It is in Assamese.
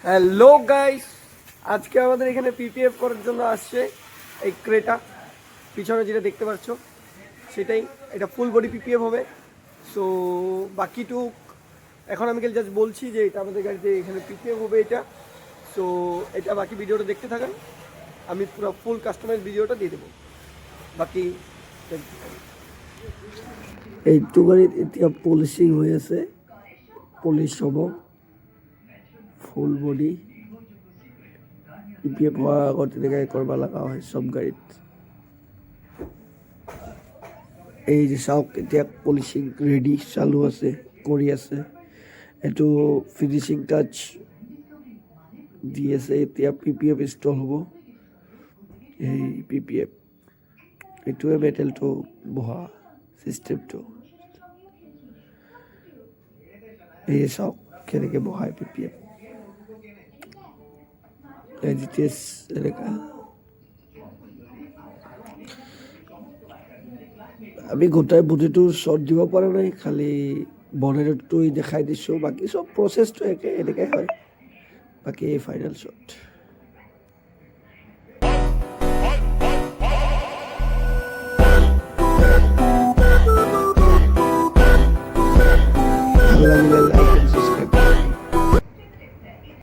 হ্যালো গাইস, আজকে আমাদের এখানে পিপিএফ করার জন্য আসছে এই ক্রেটা। পিছনে যেটা দেখতে পাচ্ছ সেটাই, এটা ফুল বডি পিপিএফ হবে। সো বাকিটুক এখন আমি জাস্ট বলছি যে এটা আমাদের গাড়িতে এখানে পিপিএফ হবে এটা। সো এটা বাকি ভিডিওটা দেখতে থাকেন, আমি পুরো ফুল কাস্টমাইজ ভিডিওটা দিয়ে দেবো। বাকি এইটু গাড়িত এতিয়া পলিচিং হৈ আছে, পলিচ হ'ব ফুল বডি। পিপিএফ হোৱাৰ আগত তেনেকৈ কৰিব লগা হয় চব গাড়ীত। এই যে চাওক, এতিয়া পলিচিং ৰেডি চালু আছে, কৰি আছে। এইটো ফিনিচিং টাচ দি আছে, এতিয়া পিপিএফ ইনষ্টল হ'ব। এই পিপিএফ এইটোৱে মেটেলটো বহা চিষ্টেমটো। এই চাওক কেনেকৈ বহায় পিপিএফ। ডিটেইলছ এনেকুৱা। আমি গোটাই বডিটো শ্বট দিব পৰা নাই, খালি বনেটটো দেখাই দিছোঁ। বাকী চব প্ৰচেছটো একে এনেকৈ হয়। বাকী ফাইনেল শ্বট।